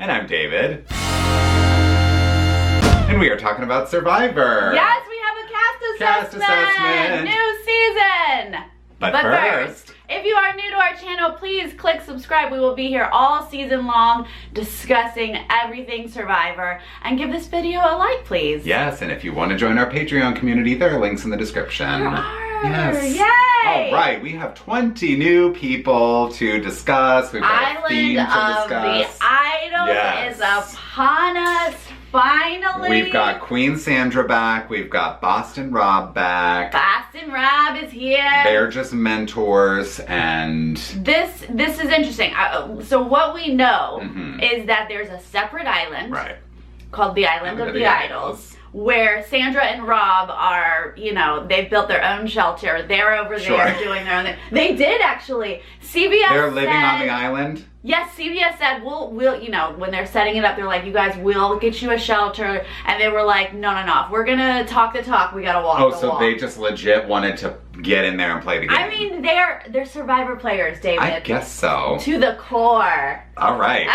And I'm David. And we are talking about Survivor. Yes, we have a cast assessment. New season. But first, if you are new to our channel, please click subscribe. We will be here all season long discussing everything Survivor. And give this video a like, please. Yes, and if you want to join our Patreon community, there are links in the description. There are. Yes. Yay! All right, we have 20 new people to discuss. We've got a theme to Island of discuss. the Idols is upon us, finally. We've got Queen Sandra back. We've got Boston Rob back. Boston Rob is here. They're just mentors, and This is interesting. So what we know is that there's a separate island called the Island of the Idols, where Sandra and Rob are, you know, they've built their own shelter. They're over there doing their own thing. They did actually. CBS they're living said, on the island. Yes, CBS said, we'll, you know, when they're setting it up, they're like, you guys will get you a shelter. And they were like, no. If we're gonna talk the talk, we gotta walk the walk. Oh, so they just legit wanted to get in there and play the game. I mean, they're Survivor players, David. I guess so. To the core. All right.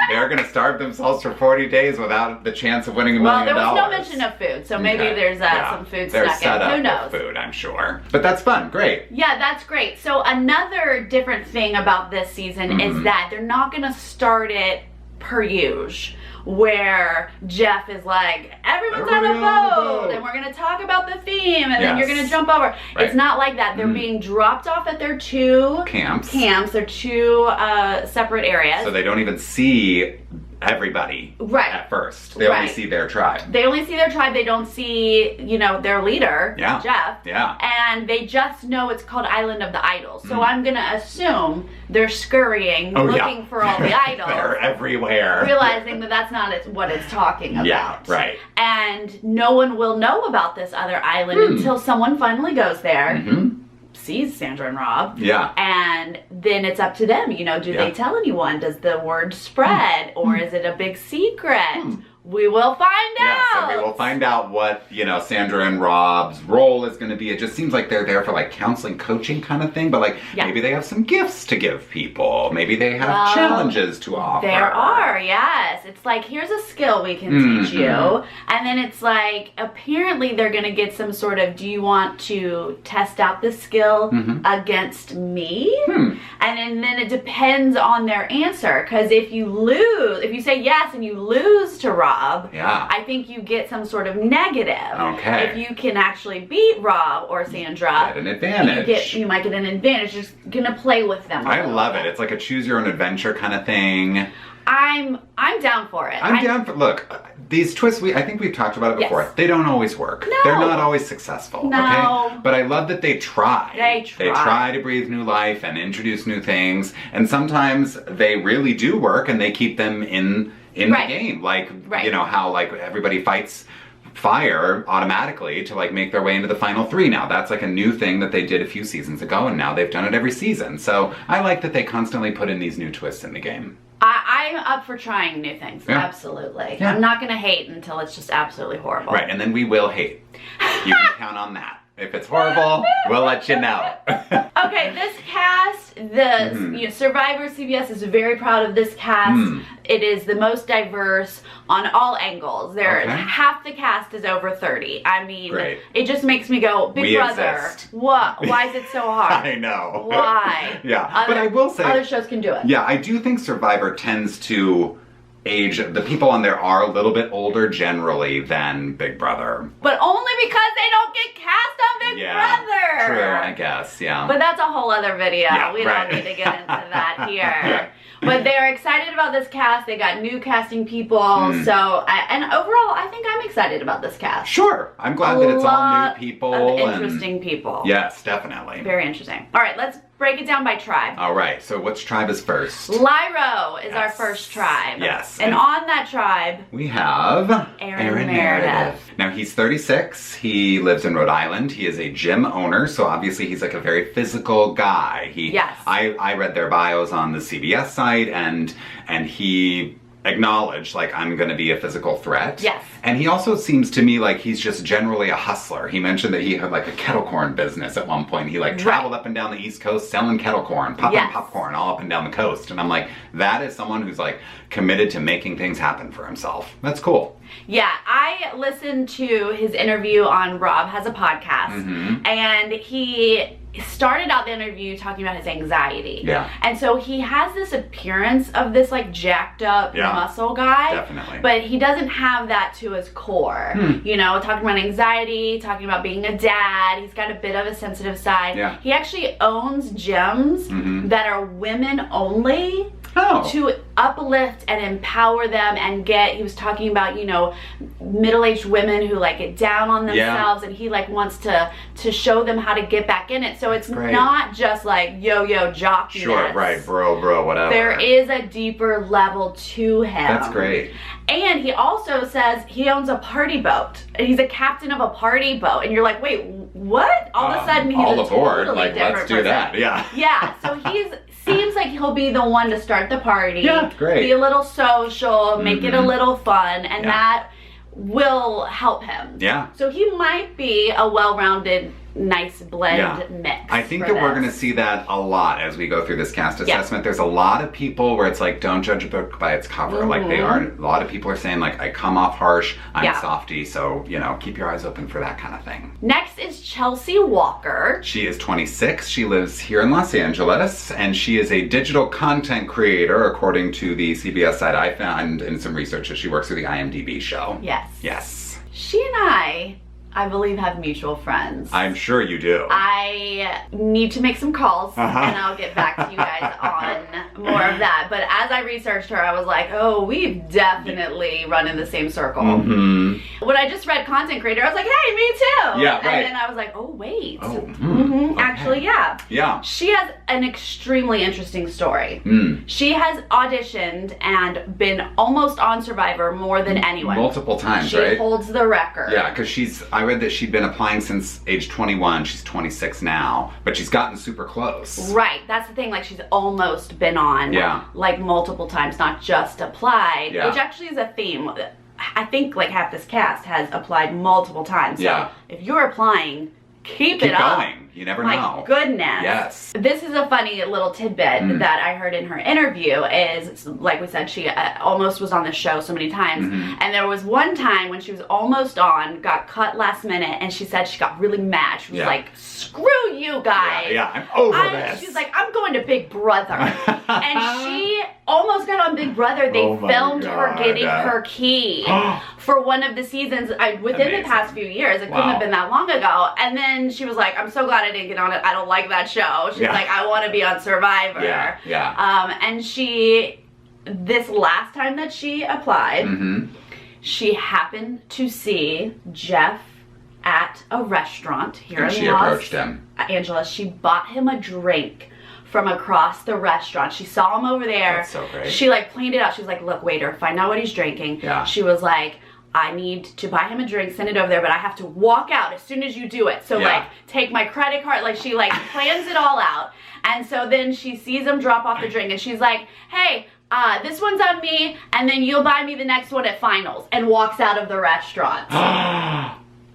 They're gonna starve themselves for 40 days without the chance of winning $1 million. Well, there was no mention of food, so maybe there's some food stuck in. Who knows? Food, I'm sure. But that's fun. Great. Yeah, that's great. So another different thing about this season is that they're not gonna start it per usual, where Jeff is like, everyone's on a boat, and we're gonna talk about the theme, and then you're gonna jump over. Right. It's not like that. They're being dropped off at their two camps. They're two separate areas. So they don't even see everybody at first. They only see their tribe. They only see their tribe. They don't see, you know, their leader, Jeff. Yeah. And they just know it's called Island of the Idols. So I'm going to assume they're scurrying, looking for all the idols. They're everywhere. Realizing that that's not what it's talking about. Yeah, right. And no one will know about this other island until someone finally goes there. Sees Sandra and Rob. Yeah. And then it's up to them, you know, do they tell anyone? Does the word spread? Or is it a big secret? We will find out. Yeah, so we will find out what, you know, Sandra and Rob's role is going to be. It just seems like they're there for like counseling, coaching kind of thing, but like maybe they have some gifts to give people. Maybe they have challenges to offer. There are, yes. It's like, here's a skill we can teach you. And then it's like, apparently they're going to get some sort of, do you want to test out this skill against me? And then it depends on their answer. Because if you lose, if you say yes and you lose to Rob, I think you get some sort of negative. Okay. If you can actually beat Rob or Sandra, get an advantage. You might get an advantage. Just gonna play with them. I love it. It's like a choose your own adventure kind of thing. I'm down for it. I'm down for, look, these twists, I think we've talked about it before. They don't always work. No. They're not always successful, okay? But I love that they try. They try to breathe new life and introduce new things. And sometimes they really do work and they keep them in the game. Like, you know, how like everybody fights fire automatically to like make their way into the final three now. That's like a new thing that they did a few seasons ago, and now they've done it every season. So I like that they constantly put in these new twists in the game. I'm up for trying new things, absolutely. I'm not gonna hate until it's just absolutely horrible. Right, and then we will hate. You can count on that. If it's horrible, we'll let you know. Okay, this cast, you know, Survivor CBS is very proud of this cast. It is the most diverse on all angles. Half the cast is over 30. I mean, it just makes me go, Big Brother, what? Why is it so hard? I know. Why? But I will say, other shows can do it. Yeah, I do think Survivor tends to age, the people on there are a little bit older generally than Big Brother. But only because they don't get cast on Big Brother. True, I guess, But that's a whole other video. We don't need to get into that here. But they're excited about this cast. They got new casting people. So, and overall, I think I'm excited about this cast. Sure. I'm glad that it's all new people. Interesting people. Yes, definitely. Very interesting. All right, let's break it down by tribe. All right, so which tribe is first? Lyro is our first tribe. Yes. And on that tribe, we have Aaron Meredith. Now, he's 36. He lives in Rhode Island. He is a gym owner, so obviously he's like a very physical guy. I read their bios on the CBS site, and he acknowledge, like, I'm gonna be a physical threat. Yes. And he also seems to me like he's just generally a hustler. He mentioned that he had like a kettle corn business at one point. He like traveled up and down the East Coast selling kettle corn, popping popcorn all up and down the coast. And I'm like, that is someone who's like committed to making things happen for himself. That's cool. Yeah, I listened to his interview on Rob Has a Podcast, and he started out the interview talking about his anxiety. Yeah. And so he has this appearance of this like jacked up muscle guy. Definitely. But he doesn't have that to his core. You know, talking about anxiety, talking about being a dad. He's got a bit of a sensitive side. Yeah. He actually owns gyms that are women only. To uplift and empower them and get, he was talking about, you know, middle-aged women who like get down on themselves, and he like wants to show them how to get back in it. So it's not just like yo-yo jockiness. Sure, right, bro, whatever. There is a deeper level to him. That's great. And he also says he owns a party boat. He's a captain of a party boat. And you're like, wait, what? All of a sudden he's all a aboard, totally like, different let's do person. that, yeah. Yeah, so seems like he'll be the one to start the party. Yeah, great. Be a little social, make it a little fun, and that will help him. Yeah. So he might be a well-rounded, nice blend mix. I think that we're going to see that a lot as we go through this cast assessment. Yeah. There's a lot of people where it's like, don't judge a book by its cover. Like they are, a lot of people are saying like, I come off harsh, I'm softy, so, you know, keep your eyes open for that kind of thing. Next is Chelsea Walker. She is 26. She lives here in Los Angeles, and she is a digital content creator, according to the CBS site I found in some research that she works for the IMDb show. Yes. Yes. She and I believe, have mutual friends. I'm sure you do. I need to make some calls, and I'll get back to you guys on more of that. But as I researched her, I was like, oh, we've definitely run in the same circle. When I just read content creator, I was like, hey, me too. Yeah, right. And then I was like, oh, wait. Oh, okay. Actually, yeah. Yeah. She has an extremely interesting story. She has auditioned and been almost on Survivor more than anyone. Multiple times, right? She holds the record. Yeah, because I read that she'd been applying since age 21. She's 26 now, but she's gotten super close. Right, that's the thing. Like, she's almost been on, like, multiple times, not just applied, which actually is a theme. I think, like, half this cast has applied multiple times. So if you're applying, keep it up. Going. You never know. My goodness. Yes. This is a funny little tidbit that I heard in her interview is, like we said, she almost was on the show so many times. And there was one time when she was almost on, got cut last minute, and she said she got really mad. She was like, screw you guys. Yeah, I'm over this. She's like, I'm going to Big Brother. And she almost got on Big Brother. They filmed her getting her key for one of the seasons within the past few years. It couldn't have been that long ago. And then she was like, I'm so glad I didn't get on it. I don't like that show. She's like, I want to be on Survivor. And this last time that she applied, she happened to see Jeff at a restaurant here in Los Angeles. She bought him a drink from across the restaurant. She saw him over there. That's so great. She like planned it out. She was like, look, waiter, find out what he's drinking. She was like, I need to buy him a drink, send it over there, but I have to walk out as soon as you do it. So like, take my credit card. Like, she like plans it all out. And so then she sees him drop off the drink, and she's like, hey, this one's on me, and then you'll buy me the next one at finals, and walks out of the restaurant.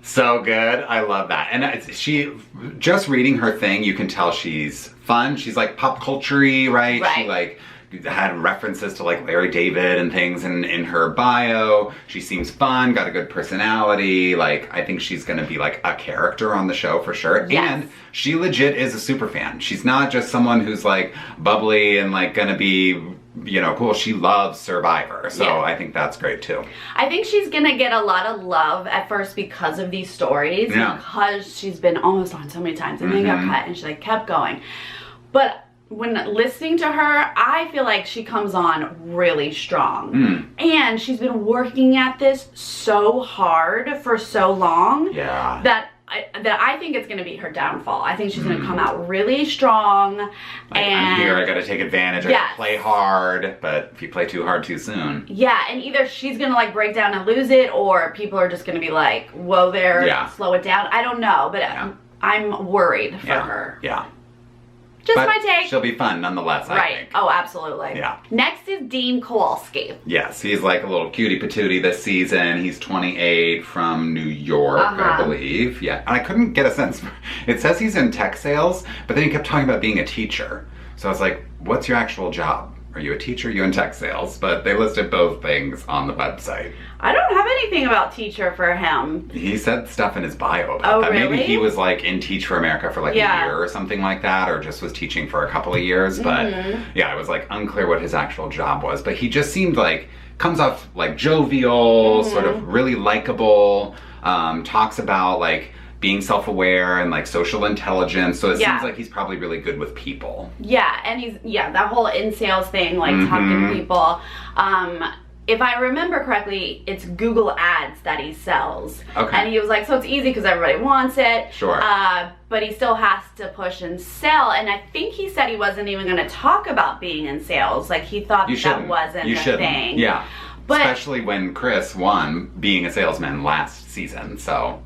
So good. I love that. And she, just reading her thing, you can tell she's fun. She's like pop culture-y, right? She like had references to like Larry David and things in her bio. She seems fun, got a good personality. Like, I think she's gonna be like a character on the show for sure. And she legit is a super fan. She's not just someone who's like bubbly and like gonna be, you know, cool. She loves Survivor. So I think that's great too. I think she's gonna get a lot of love at first because of these stories. Because she's been almost on so many times and then got cut, and she like kept going. But when listening to her, I feel like she comes on really strong. And she's been working at this so hard for so long that I think it's going to be her downfall. I think she's going to come out really strong. Like, I'm here, I got to take advantage, I got to play hard, but if you play too hard too soon. Yeah, and either she's going to like break down and lose it, or people are just going to be like, whoa there, slow it down. I don't know, but I'm worried for her. Yeah. Just my take. She'll be fun nonetheless, I think. Oh, absolutely. Yeah. Next is Dean Kowalski. Yes, he's like a little cutie patootie this season. He's 28 from New York, I believe. Yeah, and I couldn't get a sense. It says he's in tech sales, but then he kept talking about being a teacher. So I was like, what's your actual job? Are you a teacher? Are you in tech sales? But they listed both things on the website. I don't have anything about teacher for him. He said stuff in his bio about that. Really? Maybe he was like in Teach for America for like a year or something like that, or just was teaching for a couple of years. But yeah, it was like unclear what his actual job was. But he just seemed like, comes off like jovial, sort of really likable, talks about like being self-aware and like social intelligence. So it seems like he's probably really good with people. Yeah, and he's, that whole in sales thing, like talking to people. If I remember correctly, it's Google Ads that he sells. Okay. And he was like, so it's easy because everybody wants it. Sure. But he still has to push and sell. And I think he said he wasn't even going to talk about being in sales. Like he thought that wasn't the thing. Yeah. But especially when Chris won being a salesman last season, so.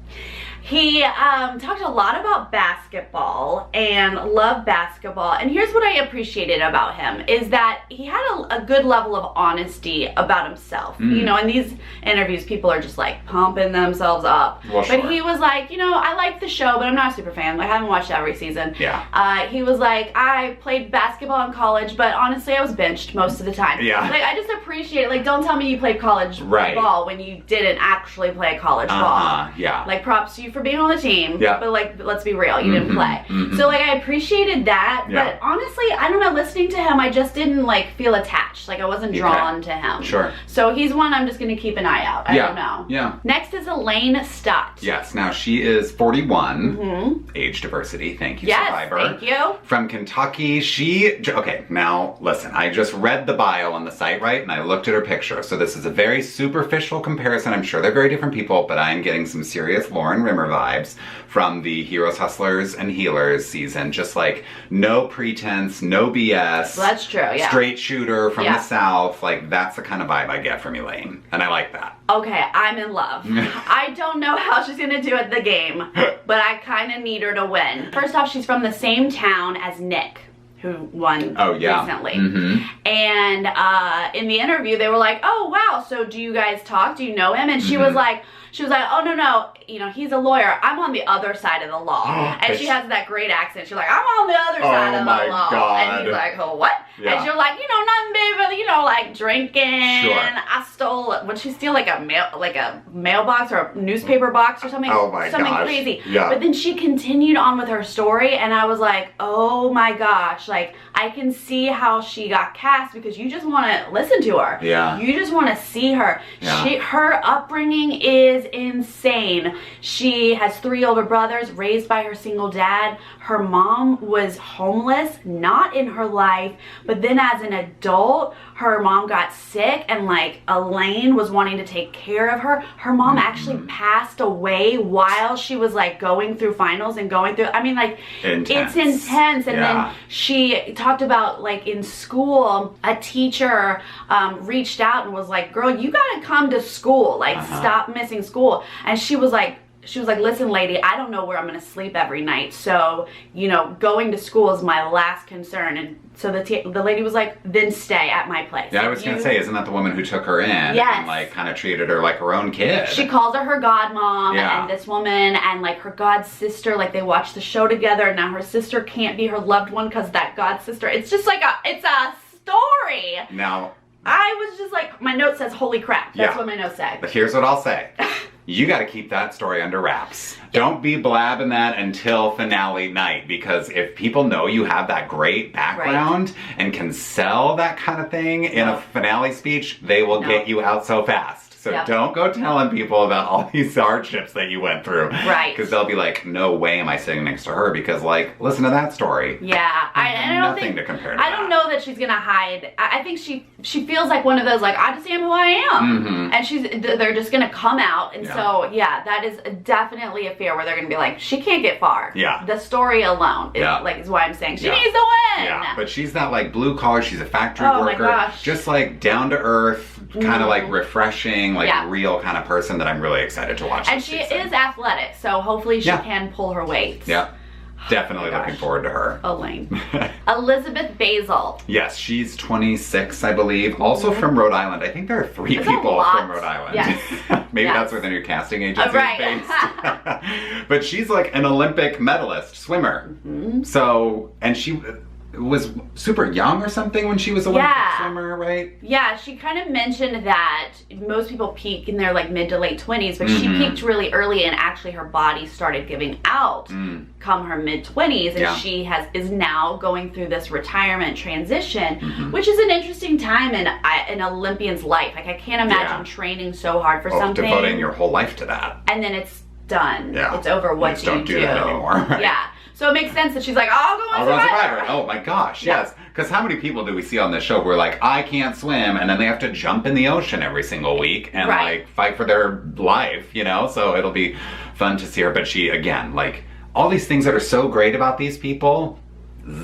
He talked a lot about basketball and loved basketball. And here's what I appreciated about him is that he had a good level of honesty about himself. You know, in these interviews, people are just like pumping themselves up. Well, sure. But he was like, you know, I like the show, but I'm not a super fan. Like, I haven't watched every season. Yeah. He was like, I played basketball in college, but honestly, I was benched most of the time. Yeah. Like, I just appreciate it. Like, don't tell me you played college ball when you didn't actually play college ball. Yeah. Like, props to you for being on the team, but like, let's be real, you didn't play. So like, I appreciated that, but honestly, I don't know, listening to him, I just didn't like feel attached. Like I wasn't drawn to him. Sure. So he's one I'm just gonna keep an eye out. I don't know. Yeah. Next is Elaine Stott. Yes, now she is 41. Age diversity, thank you, Survivor. Thank you. From Kentucky, okay, now listen, I just read the bio on the site, right? And I looked at her picture. So this is a very superficial comparison. I'm sure they're very different people, but I'm getting some serious Lauren Rimmer vibes from the Heroes, Hustlers, and Healers season. Just like no pretense, no BS. That's true, yeah. Straight shooter from the South. Like that's the kind of vibe I get from Elaine. And I like that. Okay, I'm in love. I don't know how she's gonna do at the game, but I kind of need her to win. First off, she's from the same town as Nick, who won recently. And in the interview, they were like, oh, wow, so do you guys talk? Do you know him? And she was like, oh, no, you know, he's a lawyer. I'm on the other side of the law. And she has that great accent. She's like, I'm on the other side of the law. God. And he's like, oh, what? Yeah. And she's like, you know, nothing big, but, you know, like drinking. I stole, would she steal like a mailbox or a newspaper box or something? Oh my something gosh. crazy. Yeah. But then she continued on with her story, and I was like, oh my gosh, like I can see how she got cast because you just want to listen to her. Yeah. You just want to see her. Yeah. Her upbringing is insane. She has 3 older brothers raised by her single dad. Her mom was homeless, not in her life, but then as an adult, her mom got sick and like Elaine was wanting to take care of her. Her mom actually passed away while she was like going through finals and going through, I mean like, it's intense. And then she talked about like in school, a teacher reached out and was like, girl, you gotta come to school, like stop missing school. And she was like, listen, lady, I don't know where I'm going to sleep every night. So, you know, going to school is my last concern. And so the lady was like, then stay at my place. Yeah, I was going to say, isn't that the woman who took her in? Yes. And like kind of treated her like her own kid? She calls her godmom and this woman and like her god sister, like they watch the show together. And now her sister can't be her loved one because that god sister, it's just like it's a story. Now, I was just like, my note says, holy crap. That's what my note said. But here's what I'll say. You got to keep that story under wraps. Don't be blabbing that until finale night, because if people know you have that great background and can sell that kind of thing in a finale speech, they will get you out so fast. So don't go telling people about all these hardships that you went through. Right. Because they'll be like, no way am I sitting next to her, because like, listen to that story. Yeah. I don't think, to compare to I don't know that she's going to hide. I think she feels like one of those, like, I just am who I am. And they're just going to come out. And so, yeah, that is definitely a fear where they're going to be like, she can't get far. Yeah. The story alone is why I'm saying she needs to win. Yeah. But she's that like blue collar, she's a factory worker. My gosh. Just like down to earth, kind of like refreshing, like real kind of person that I'm really excited to watch. And she is athletic, so hopefully she can pull her weight. Yeah. Definitely looking forward to her. Elaine. Elizabeth Basil. Yes, she's 26, I believe. Also from Rhode Island. I think there are 3 people from Rhode Island. Yes. Maybe that's where the new casting agency is based. But she's like an Olympic medalist swimmer. So, and she was super young or something when she was an Olympic swimmer, right? Yeah, she kind of mentioned that most people peak in their like mid to late 20s, but she peaked really early, and actually her body started giving out come her mid 20s, and she is now going through this retirement transition, which is an interesting time in an Olympian's life. Like I can't imagine training so hard for something, devoting your whole life to that, and then it's done. It's over. What do you don't do that anymore? Right? Yeah. So it makes sense that she's like, I'll go on Survivor. Oh my gosh, yes. Because how many people do we see on this show who are like, I can't swim, and then they have to jump in the ocean every single week and like fight for their life, you know? So it'll be fun to see her. But she, again, like all these things that are so great about these people,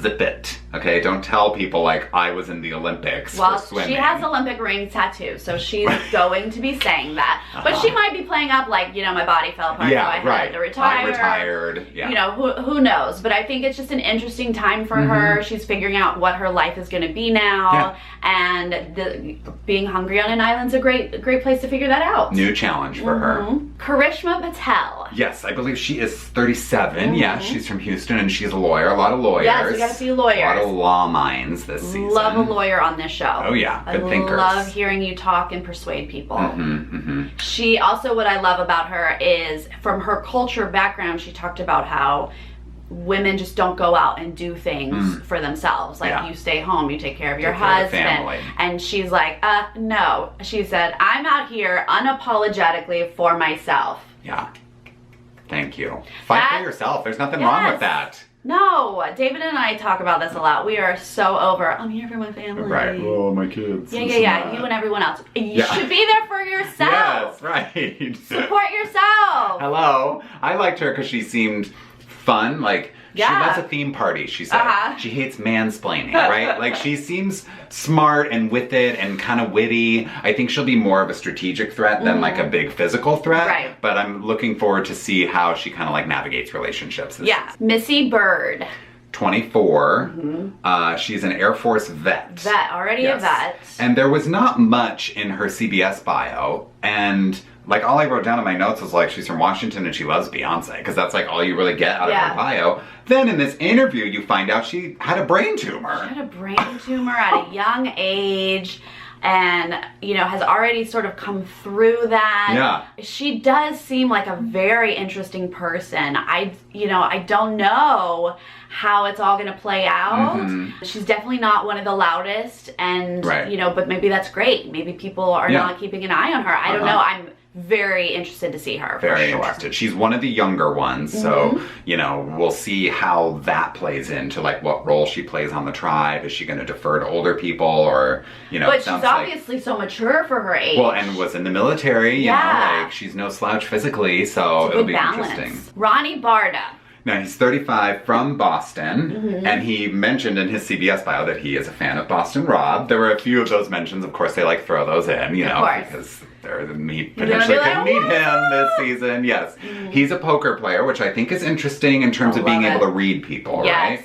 zip it. Okay, don't tell people like I was in the Olympics for swimming. She has Olympic ring tattoo, so she's going to be saying that. But she might be playing up like, you know, my body fell apart, so I had to retire. I retired. You know, who knows? But I think it's just an interesting time for her. She's figuring out what her life is going to be now, and being hungry on an island's a great place to figure that out. New challenge for her. Karishma Patel. Yes, I believe she is 37. Yeah, she's from Houston, and she's a lawyer. A lot of lawyers. Yes, we got a few lawyers. A lot of law minds this season. Love a lawyer on this show. Oh yeah, good thinkers. I love hearing you talk and persuade people. She also, what I love about her is from her culture background, she talked about how women just don't go out and do things for themselves. Like you stay home, you take care of your husband. And she's like, no. She said, I'm out here unapologetically for myself. Yeah. Thank you. Fight for yourself. There's nothing wrong with that. No, David and I talk about this a lot. We are so over, I'm here for my family. Right. Oh, my kids. Yeah. You and everyone else. You should be there for yourself. Yes, right. Support yourself. Hello. I liked her because she seemed fun. Like, she loves a theme party, she said. She hates mansplaining, right? Like, she seems smart and with it and kind of witty. I think she'll be more of a strategic threat than like a big physical threat. Right. But I'm looking forward to see how she kind of like navigates relationships. Missy Bird. 24. She's an Air Force vet. Already a vet. And there was not much in her CBS bio. And like all I wrote down in my notes was like, she's from Washington and she loves Beyonce, because that's like all you really get out of her bio. Then in this interview, you find out she had a brain tumor. She had a brain tumor at a young age, and you know, has already sort of come through that. She does seem like a very interesting person. I don't know how it's all gonna play out. She's definitely not one of the loudest, and you know, but maybe that's great. Maybe people are not keeping an eye on her. I don't know. I'm very interested to see her. Very interested. She's one of the younger ones, so you know, we'll see how that plays into like what role she plays on the tribe. Is she going to defer to older people, or you know? But she's obviously so mature for her age. Well, and was in the military. You know, like she's no slouch physically, so it'll be interesting. Ronny Barda. Now, he's 35, from Boston, and he mentioned in his CBS bio that he is a fan of Boston Rob. There were a few of those mentions. Of course, they like throw those in, you know, because he potentially could meet him this season. Yes. He's a poker player, which I think is interesting in terms of being able to read people, right?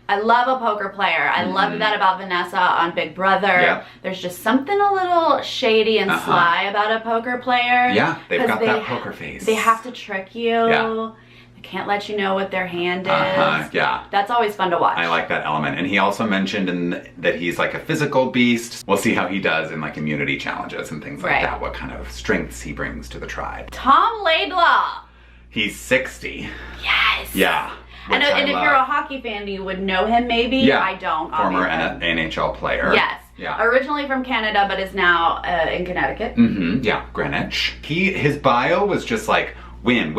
I love a poker player. I love that about Vanessa on Big Brother. There's just something a little shady and sly about a poker player. Yeah, they've got that poker face. They have to trick you. Can't let you know what their hand is. That's always fun to watch. I like that element. And he also mentioned that he's like a physical beast. We'll see how he does in like immunity challenges and things like that. What kind of strengths he brings to the tribe. Tom Laidlaw. He's 60. Yes. Yeah. And if you're a hockey fan, you would know him maybe. I don't. Former NHL player. Yes. Originally from Canada, but is now in Connecticut. Yeah, Greenwich. His bio was just like, win.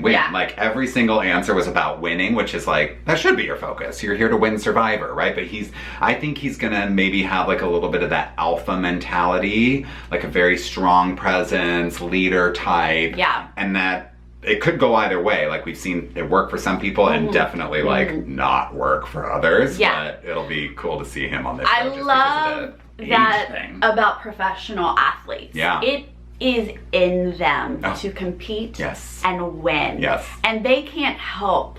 Like every single answer was about winning, which is like, that should be your focus. You're here to win Survivor, right? But I think he's gonna maybe have like a little bit of that alpha mentality, like a very strong presence, leader type. And that it could go either way. Like we've seen it work for some people and definitely like not work for others. But it'll be cool to see him on this show. I love that about professional athletes. It is in them to compete and win. And they can't help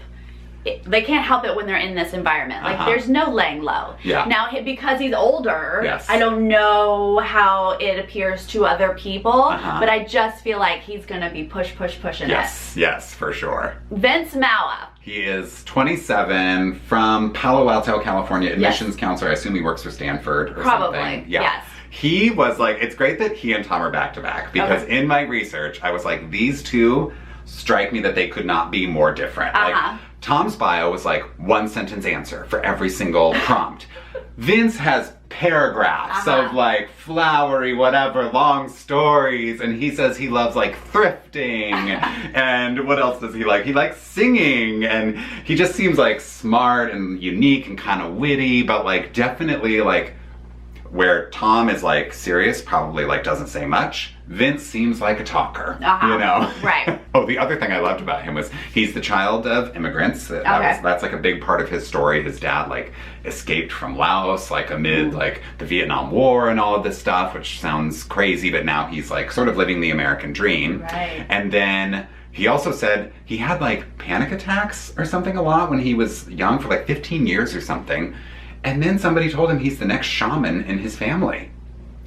they can't help it when they're in this environment. Like, there's no laying low. Yeah. Now, because he's older, yes. I don't know how it appears to other people, but I just feel like he's gonna be pushing it. Yes, for sure. Vince Mala. He is 27, from Palo Alto, California, admissions counselor. I assume he works for Stanford or something. Yeah. Yes. He was like, it's great that he and Tom are back to back, because in my research, I was like, these two strike me that they could not be more different. Like, Tom's bio was like 1-sentence answer for every single prompt. Vince has paragraphs of like flowery, whatever, long stories, and he says he loves like thrifting, and what else does he like? He likes singing, and he just seems like smart and unique and kind of witty, but like definitely like where Tom is like serious, probably like doesn't say much. Vince seems like a talker, you know? Right. Oh, the other thing I loved about him was he's the child of immigrants. That's like a big part of his story. His dad like escaped from Laos, like amid like the Vietnam War and all of this stuff, which sounds crazy, but now he's like sort of living the American dream. Right. And then he also said he had like panic attacks or something a lot when he was young, for like 15 years or something. And then somebody told him he's the next shaman in his family.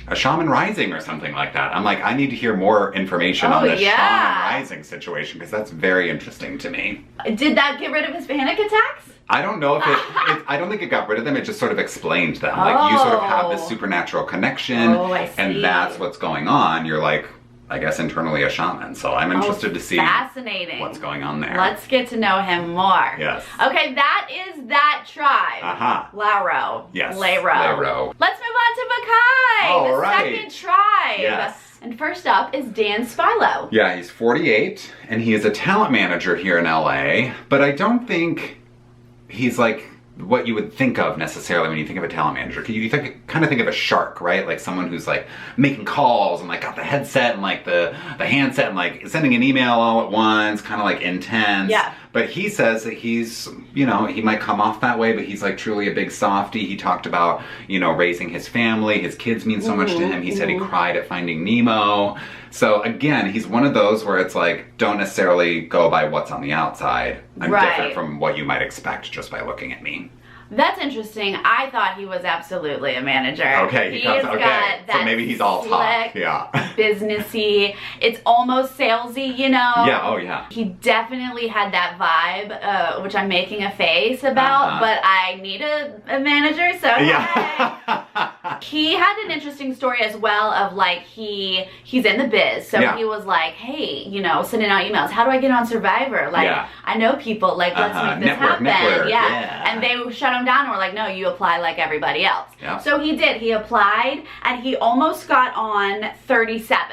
A shaman rising or something like that. I'm like, I need to hear more information on this shaman rising situation, because that's very interesting to me. Did that get rid of his panic attacks? I don't know if I don't think it got rid of them, it just sort of explained them. Like, you sort of have this supernatural connection, and that's what's going on. You're like, I guess internally a shaman, so I'm interested to see what's going on there. Let's get to know him more. Yes. Okay, that is that tribe. Laro. Yes. Laro. Let's move on to Makai, the second tribe. Yes. And first up is Dan Spilo. Yeah, he's 48, and he is a talent manager here in LA, but I don't think he's like what you would think of necessarily when you think of a talent manager. You kind of think of a shark, right? Like someone who's like making calls and like got the headset and like the handset and like sending an email all at once, kind of like intense. Yeah. But he says that he's, you know, he might come off that way, but he's like truly a big softie. He talked about, you know, raising his family. His kids mean so much to him. He said he cried at Finding Nemo. So again, he's one of those where it's like, don't necessarily go by what's on the outside. I'm different from what you might expect just by looking at me. That's interesting. I thought he was absolutely a manager. Okay, got that so maybe he's all talk. Yeah. Businessy. It's almost salesy, you know? Yeah, oh yeah. He definitely had that vibe, which I'm making a face about, but I need a manager, so He had an interesting story as well of like, he's in the biz, so he was like, hey, you know, sending out emails. How do I get on Survivor? Like, I know people, like, let's make this happen. And they shut him down and were like, no, you apply like everybody else. So he did. He applied, and he almost got on 37.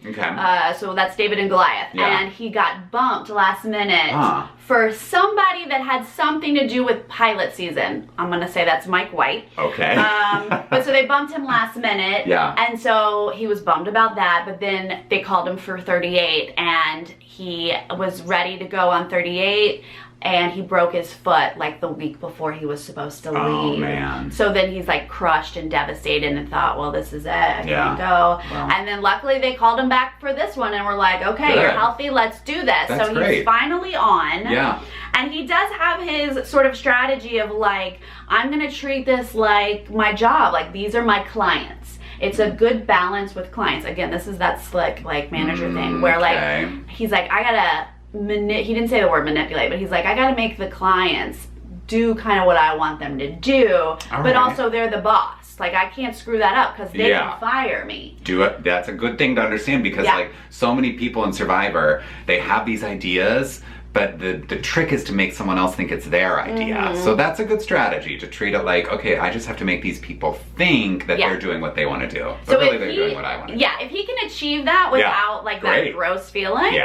Okay. So that's David and Goliath. And he got bumped last minute for somebody that had something to do with pilot season. I'm going to say that's Mike White. Okay. But so they bumped him last minute. And so he was bummed about that, but then they called him for 38, and he was ready to go on 38. And he broke his foot like the week before he was supposed to leave. Oh, man. So then he's like crushed and devastated and thought, well, this is it. I can't go. Well, and then luckily they called him back for this one and were like, okay, you're healthy, let's do this. That's so great. He's finally on. Yeah. And he does have his sort of strategy of like, I'm going to treat this like my job. Like, these are my clients. It's a good balance with clients. Again, this is that slick like manager thing where like, he's like, I gotta he didn't say the word manipulate, but he's like, I gotta make the clients do kind of what I want them to do, but also they're the boss. Like, I can't screw that up because they can fire me. Do it. That's a good thing to understand, because like so many people in Survivor, they have these ideas, but the trick is to make someone else think it's their idea. So that's a good strategy, to treat it like, okay, I just have to make these people think that they're doing what they want to do, but so really they're doing what I want to do. Yeah, if he can achieve that without like that gross feeling,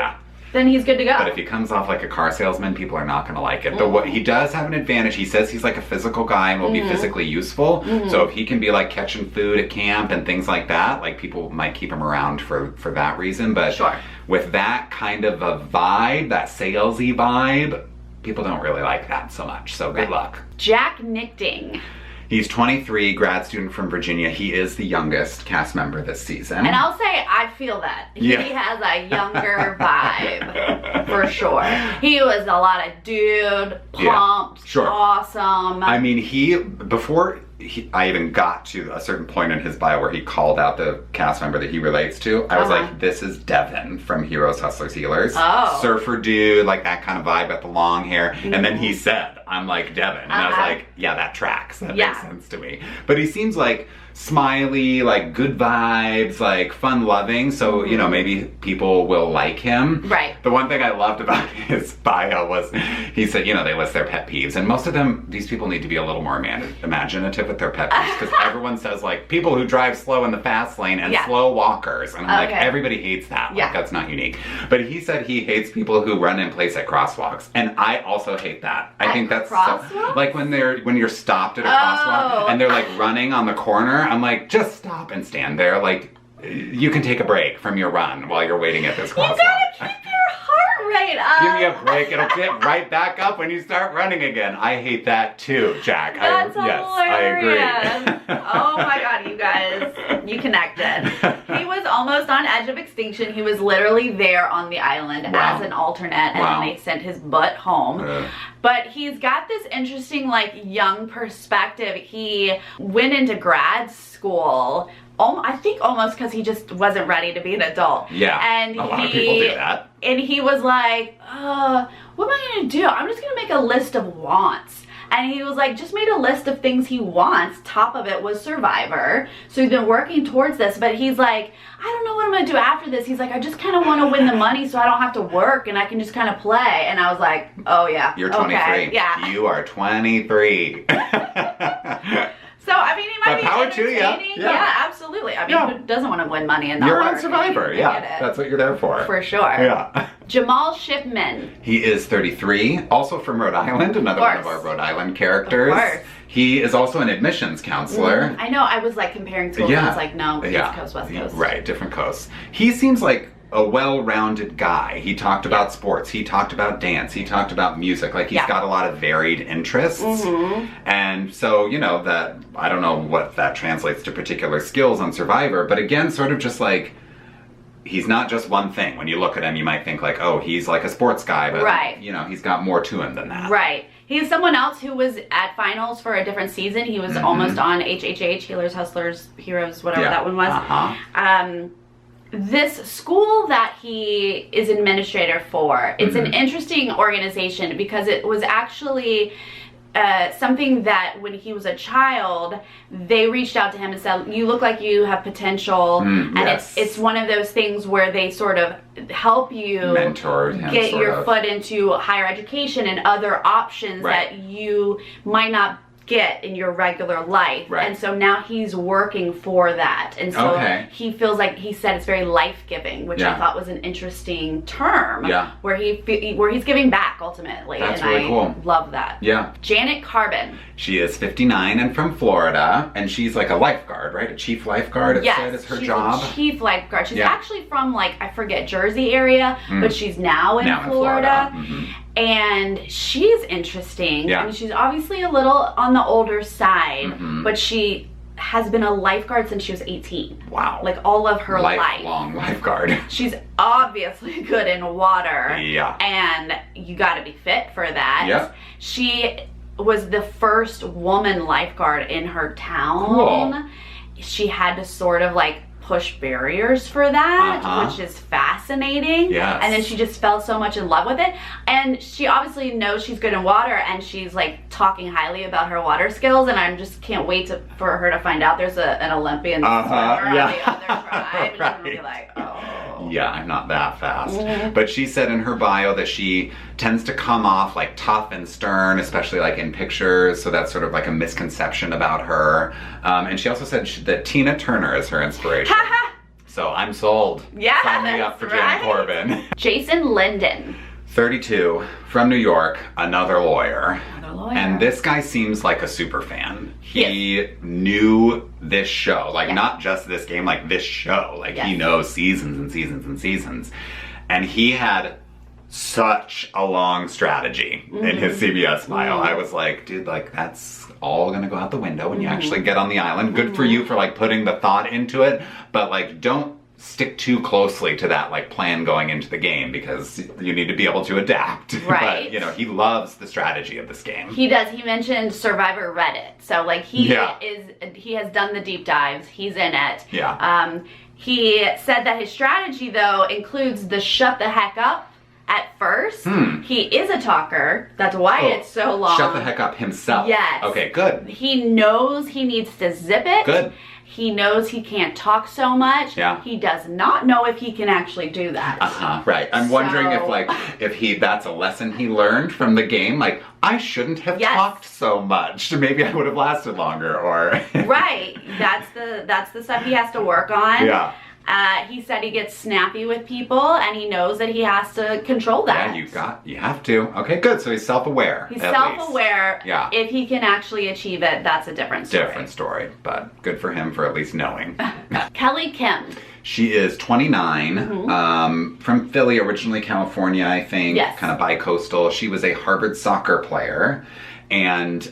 then he's good to go. But if he comes off like a car salesman, people are not going to like it. He does have an advantage. He says he's like a physical guy and will be physically useful. So if he can be like catching food at camp and things like that, like people might keep him around for that reason. But with that kind of a vibe, that salesy vibe, people don't really like that so much. So good luck. Jack Nichting. He's 23, grad student from Virginia. He is the youngest cast member this season. And I'll say, I feel that. He has a younger vibe, for sure. He was a lot of dude, pumped, awesome. I mean, before I even got to a certain point in his bio where he called out the cast member that he relates to, I was like, this is Devin from Heroes, Hustlers, Healers. Oh. Surfer dude, like that kind of vibe, got the long hair. And then he said, I'm like Devin. And I was like, yeah, that tracks. That makes sense to me. But he seems like smiley, like good vibes, like fun loving. So, you know, maybe people will like him. Right. The one thing I loved about his bio was he said, you know, they list their pet peeves. And most of them, these people need to be a little more imaginative with their pet peeves. Because everyone says, like, people who drive slow in the fast lane and slow walkers. And I'm like, everybody hates that. Like, that's not unique. But he said he hates people who run in place at crosswalks. And I also hate that. I think that's so, like when you're stopped at a crosswalk and they're like running on the corner. I'm like, just stop and stand there. Like, you can take a break from your run while you're waiting at this crosswalk. You gotta keep your heart rate up. Give me a break. It'll get right back up when you start running again. I hate that too, Jack. That's yes, I agree. Oh my God, you guys, you connected. He was almost on edge of extinction. He was literally there on the island as an alternate, and then they sent his butt home. But he's got this interesting, like, young perspective. He went into grad school, I think almost because he just wasn't ready to be an adult. Yeah, and a lot of people do that. And he was like, what am I going to do? I'm just going to make a list of wants. And he was like, just made a list of things he wants. Top of it was Survivor. So he's been working towards this, but he's like, I don't know what I'm going to do after this. He's like, I just kind of want to win the money so I don't have to work and I can just kind of play. And I was like, oh yeah. You're 23. Okay, yeah. You are 23. So, I mean, he might be power to you. Yeah, absolutely. I mean, who doesn't want to win money and not You're work? on Survivor, that's what you're there for. For sure. Yeah. Jamal Shipman. He is 33, also from Rhode Island, another one of our Rhode Island characters. Of course. He is also an admissions counselor. I know, I was like comparing schools, and I was like, no, East Coast, West Coast. Right, different coasts. He seems like a well-rounded guy. He talked about sports, he talked about dance, he talked about music. Like, he's got a lot of varied interests. And so, you know, that, I don't know what that translates to particular skills on Survivor, but again, sort of just like, he's not just one thing. When you look at him, you might think like, oh, he's like a sports guy, but you know, he's got more to him than that. Right. He's someone else who was at finals for a different season. He was almost on HHH, Healers, Hustlers, Heroes, whatever that one was. This school that he is administrator for, it's an interesting organization because it was actually something that when he was a child, they reached out to him and said, you look like you have potential. And it's one of those things where they sort of help you mentor him, get your foot into higher education and other options that you might not get in your regular life. And so now he's working for that. And so he feels like, he said it's very life-giving, which I thought was an interesting term. Where he's giving back ultimately. That's and really cool. Love that. Janet Carbon. She is 59 and from Florida, and she's like a lifeguard, right? A chief lifeguard, it said is her job. A chief lifeguard. She's actually from, like, I forget, Jersey area, but she's now in Florida. And she's interesting. I mean, she's obviously a little on the older side, but she has been a lifeguard since she was 18. Wow. Like all of her life. Lifelong lifeguard. She's obviously good in water. Yeah. And you gotta be fit for that. She was the first woman lifeguard in her town. She had to sort of like push barriers for that, which is fascinating. And then she just fell so much in love with it. And she obviously knows she's good in water, and she's like talking highly about her water skills, and I just can't wait for her to find out there's an Olympian swimmer on the other tribe. And she's gonna be like, oh. Yeah, I'm not that fast. But she said in her bio that she tends to come off like tough and stern, especially like in pictures. So that's sort of like a misconception about her. And she also said that Tina Turner is her inspiration. So I'm sold. Yeah, sign me up for Janet Corbin. Jason Linden. 32, from New York, another lawyer. Another lawyer. And this guy seems like a super fan. He knew this show, like not just this game, like this show. Like he knows seasons and seasons and seasons. And he had such a long strategy in his CBS bio. I was like, dude, like that's all gonna go out the window when you actually get on the island. Good for you for like putting the thought into it, but like don't stick too closely to that like plan going into the game because you need to be able to adapt. Right. But you know, he loves the strategy of this game. He does. He mentioned Survivor Reddit. So like he has done the deep dives. He's in it. Yeah. He said that his strategy though includes the shut the heck up at first. He is a talker. That's why it's so long. Shut the heck up himself. Yes. Okay, good. He knows he needs to zip it. Good. He knows he can't talk so much. Yeah. He does not know if he can actually do that. Right. I'm wondering if that's a lesson he learned from the game. Like, I shouldn't have talked so much. Maybe I would have lasted longer or Right. That's the stuff he has to work on. Yeah. He said he gets snappy with people and he knows that he has to control that. Yeah, you have to. Okay, good. So he's self-aware. He's self-aware. Yeah. If he can actually achieve it, that's a different story. Different story, but good for him for at least knowing. Kelly Kim. She is 29, from Philly, originally California, I think. Yes. Kind of bi-coastal. She was a Harvard soccer player. And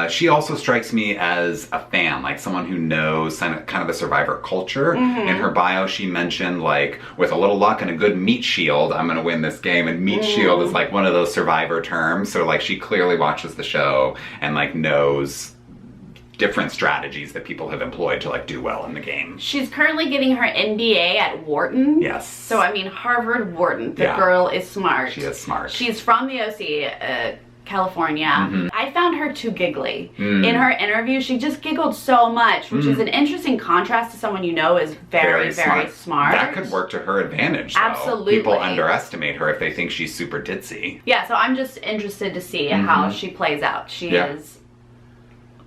she also strikes me as a fan, like someone who knows kind of the Survivor culture. In her bio, she mentioned, like, with a little luck and a good meat shield, I'm going to win this game. And meat shield is like one of those Survivor terms. So, like, she clearly watches the show and, like, knows different strategies that people have employed to, like, do well in the game. She's currently getting her MBA at Wharton. Yes. So, I mean, Harvard, Wharton. The girl is smart. She is smart. She's from the OC, California. I found her too giggly. In her interview, she just giggled so much, which is an interesting contrast to someone you know is very, very smart. That could work to her advantage, though. Absolutely. People underestimate her if they think she's super ditzy. Yeah, so I'm just interested to see how she plays out. She is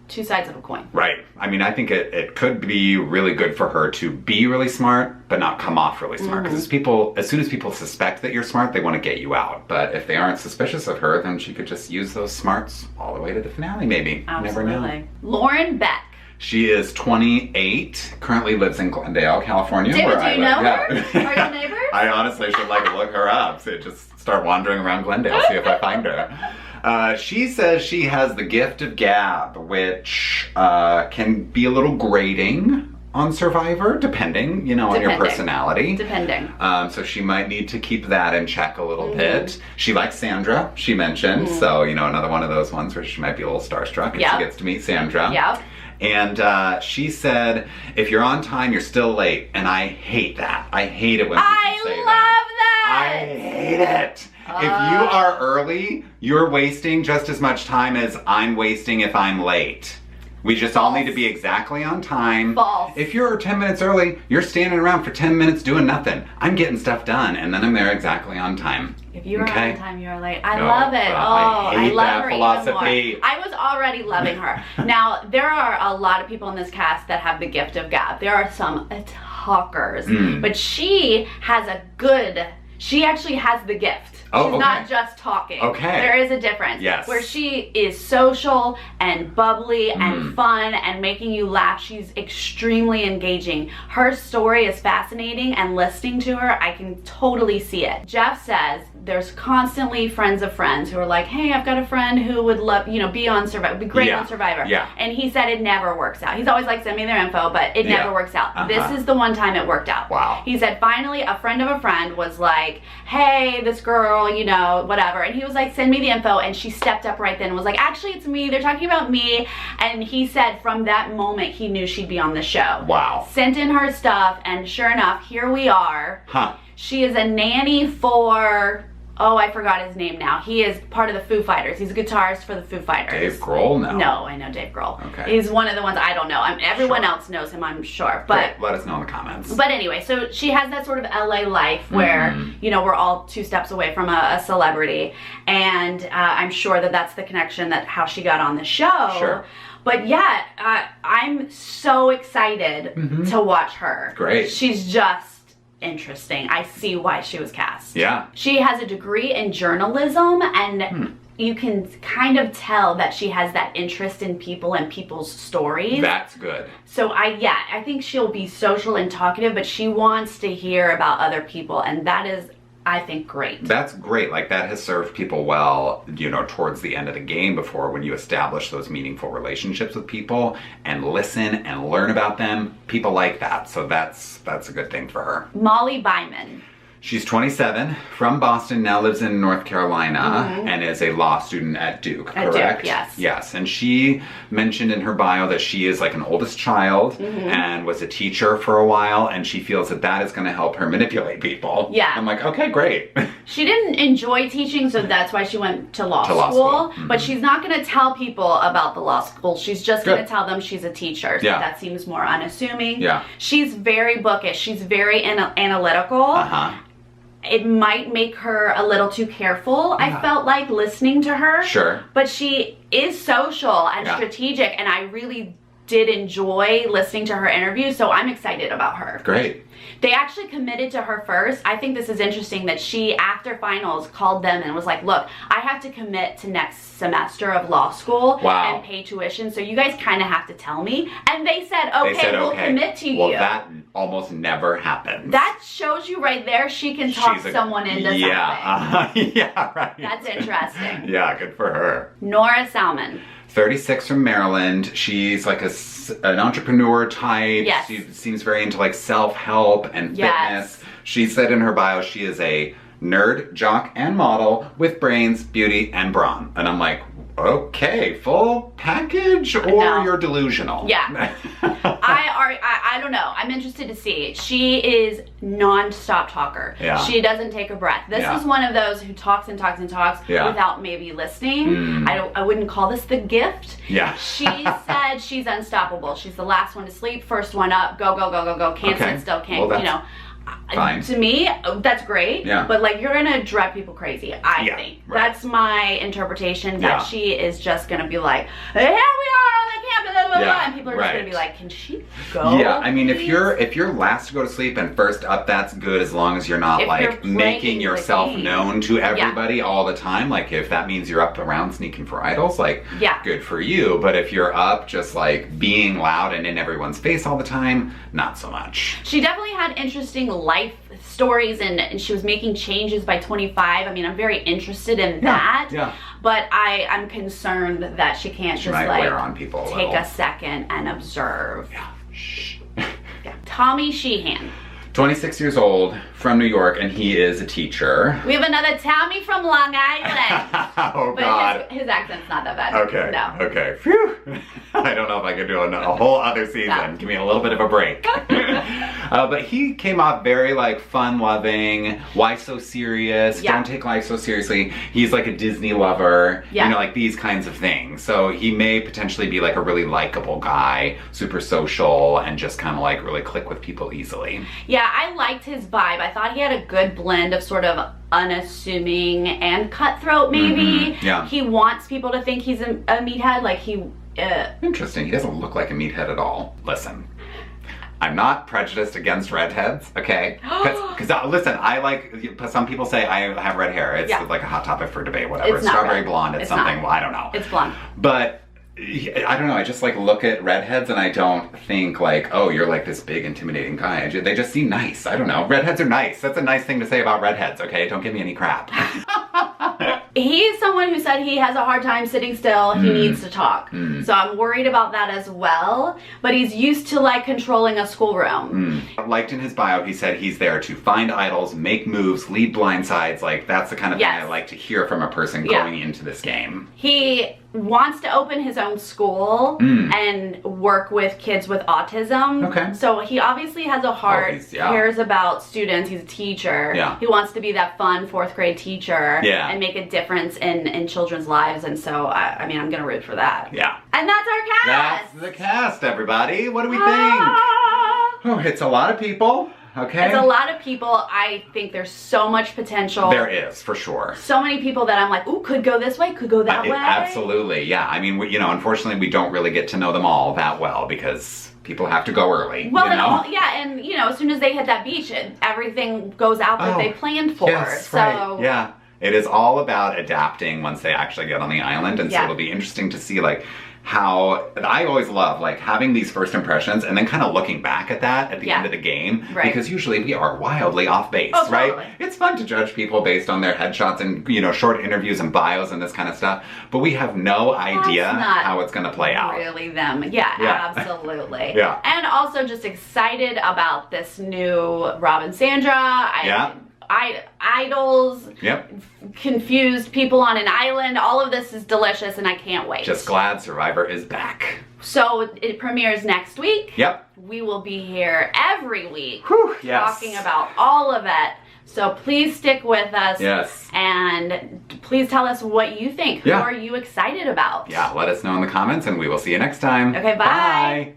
two sides of a coin. Right. I mean, I think it could be really good for her to be really smart, but not come off really smart. Because as soon as people suspect that you're smart, they want to get you out. But if they aren't suspicious of her, then she could just use those smarts all the way to the finale, maybe. Absolutely. Never know. Lauren Beck. She is 28, currently lives in Glendale, California. Do you know her? Yeah. Are you neighbors? I honestly should like look her up. So just start wandering around Glendale, see if I find her. She says she has the gift of gab, which can be a little grating on Survivor, depending, on your personality. Depending. So she might need to keep that in check a little bit. She likes Sandra, she mentioned. So, another one of those ones where she might be a little starstruck if she gets to meet Sandra. Yep. And she said, if you're on time, you're still late. And I hate that. I hate it when people say that. I hate it. If you are early, you're wasting just as much time as I'm wasting if I'm late. We just all need to be exactly on time. False. If you're 10 minutes early, you're standing around for 10 minutes doing nothing. I'm getting stuff done, and then I'm there exactly on time. If you are on time, you're late. I No, love it. I hate love that her philosophy. even more. I was already loving her. Now, there are a lot of people in this cast that have the gift of gab. There are some talkers, but she actually has the gift. She's not just talking. Okay. There is a difference. Yes. Where she is social and bubbly and fun and making you laugh. She's extremely engaging. Her story is fascinating, and listening to her, I can totally see it. Jeff says there's constantly friends of friends who are like, hey, I've got a friend who would love, be on Survivor, be great on Survivor. Yeah. And he said it never works out. He's always like, send me their info, but it never works out. This is the one time it worked out. Wow. He said finally a friend of a friend was like, hey, this girl, whatever. And he was like, send me the info. And she stepped up right then and was like, actually, it's me. They're talking about me. And he said from that moment, he knew she'd be on the show. Wow. Sent in her stuff, and sure enough, here we are. Huh. She is a nanny for... Oh, I forgot his name now. He is part of the Foo Fighters. He's a guitarist for the Foo Fighters. Dave Grohl? No, I know Dave Grohl. Okay. He's one of the ones I don't know. Everyone else knows him, I'm sure. But great. Let us know in the comments. But anyway, so she has that sort of LA life where, we're all 2 steps away from a celebrity. And I'm sure that that's the connection, that how she got on the show. Sure. But yeah, I'm so excited to watch her. Great. She's just interesting. I see why she was cast. Yeah. She has a degree in journalism, and you can kind of tell that she has that interest in people and people's stories. That's good. So I think she'll be social and talkative, but she wants to hear about other people, and that is I think, great. That's great. Like, that has served people well, you know, towards the end of the game before, when you establish those meaningful relationships with people and listen and learn about them. People like that. So that's a good thing for her. Molli Byman. She's 27, from Boston, now lives in North Carolina, and is a law student at Duke, correct? At Duke, yes. Yes, and she mentioned in her bio that she is like an oldest child and was a teacher for a while, and she feels that that is going to help her manipulate people. Yeah. I'm like, okay, great. She didn't enjoy teaching, so that's why she went to law school. But she's not going to tell people about the law school. She's just going to tell them she's a teacher. So that seems more unassuming. Yeah. She's very bookish. She's very analytical. It might make her a little too careful, I felt like, listening to her. Sure. But she is social and strategic, and I really did enjoy listening to her interview, so I'm excited about her. Great. They actually committed to her first. I think this is interesting that she, after finals, called them and was like, look, I have to commit to next semester of law school and pay tuition, so you guys kind of have to tell me. And they said, okay, we'll commit to you. Well, that almost never happens. That shows you right there she can talk someone into something. Yeah, right. That's interesting. Yeah, good for her. Norah Salmon. 36, from Maryland. She's like an entrepreneur type. Yes. She seems very into like self-help and fitness. She said in her bio she is a nerd, jock, and model with brains, beauty, and brawn. And I'm like, okay, full package, or you're delusional? Yeah. I don't know. I'm interested to see. She is non-stop talker. Yeah. She doesn't take a breath. This is one of those who talks and talks and talks without maybe listening. I wouldn't call this the gift. Yeah. She said she's unstoppable. She's the last one to sleep, first one up, go, go, go, go, go. Can't sit still, can't, you know. Fine. To me, that's great. Yeah. But like, you're gonna drive people crazy, I think. Right. That's my interpretation, that she is just gonna be like, here we are on the campus, blah, blah, blah, and people are just gonna be like, can she go? Yeah, I mean, please? if you're last to go to sleep and first up, that's good, as long as you're not like making yourself known to everybody all the time. Like, if that means you're up around sneaking for idols, like, good for you. But if you're up just like being loud and in everyone's face all the time, not so much. She definitely had interesting life stories, and she was making changes by 25. I mean, I'm very interested in that. Yeah. But I'm concerned that she can't just like wear on people take a second and observe. Yeah. Shh. Tommy Sheehan. 26 years old, from New York, and he is a teacher. We have another Tommy from Long Island. Oh, but God. His accent's not that bad. Okay. No. Okay. Phew. I don't know if I could do a whole other season. No. Give me a little bit of a break. But he came off very like fun-loving. Why so serious? Don't take life so seriously. He's like a Disney lover. You know, like these kinds of things. So he may potentially be like a really likable guy, super social, and just kind of like really click with people easily. Yeah, I liked his vibe. I thought he had a good blend of sort of unassuming and cutthroat, maybe. Yeah. He wants people to think he's a meathead, like he... Interesting. He doesn't look like a meathead at all. Listen, I'm not prejudiced against redheads, okay? Because listen, I like, some people say I have red hair. It's like a hot topic for debate, whatever. It's not strawberry red. blonde, it's something, well, I don't know. It's blonde. But I don't know, I just like look at redheads and I don't think like, oh, you're like this big intimidating guy. They just seem nice. I don't know. Redheads are nice. That's a nice thing to say about redheads, okay? Don't give me any crap. He's someone who said he has a hard time sitting still. He needs to talk. So I'm worried about that as well. But he's used to like controlling a schoolroom. Liked in his bio, he said he's there to find idols, make moves, lead blindsides. Like, that's the kind of thing I like to hear from a person going into this game. He wants to open his own school and work with kids with autism. Okay. So he obviously has a heart, cares about students. He's a teacher. Yeah. He wants to be that fun 4th grade teacher and make a difference in children's lives. And so, I mean, I'm going to root for that. Yeah. And that's our cast. That's the cast, everybody. What do we think? Oh, it's a lot of people. Okay. It's a lot of people. I think there's so much potential. There is, for sure. So many people that I'm like, ooh, could go this way, could go that way. Absolutely, yeah. I mean, you know, unfortunately, we don't really get to know them all that well because people have to go early. Well, you know? and you know, as soon as they hit that beach, everything goes out that they planned for. Yes, so right. Yeah. It is all about adapting once they actually get on the island, and so it'll be interesting to see like how I always love like having these first impressions and then kind of looking back at that at the end of the game. Right. Because usually we are wildly off base, oh, right? totally. It's fun to judge people based on their headshots and, you know, short interviews and bios and this kind of stuff, but we have no idea how it's going to play out. Really them. Yeah. Absolutely. Yeah. And also just excited about this new Rob and Sandra. IDOLS. Yep. Confused people on an island. All of this is delicious and I can't wait. Just glad Survivor is back. So it premieres next week. Yep. We will be here every week talking about all of it. So please stick with us. Yes. And please tell us what you think. Who are you excited about? Yeah, let us know in the comments and we will see you next time. Okay, bye.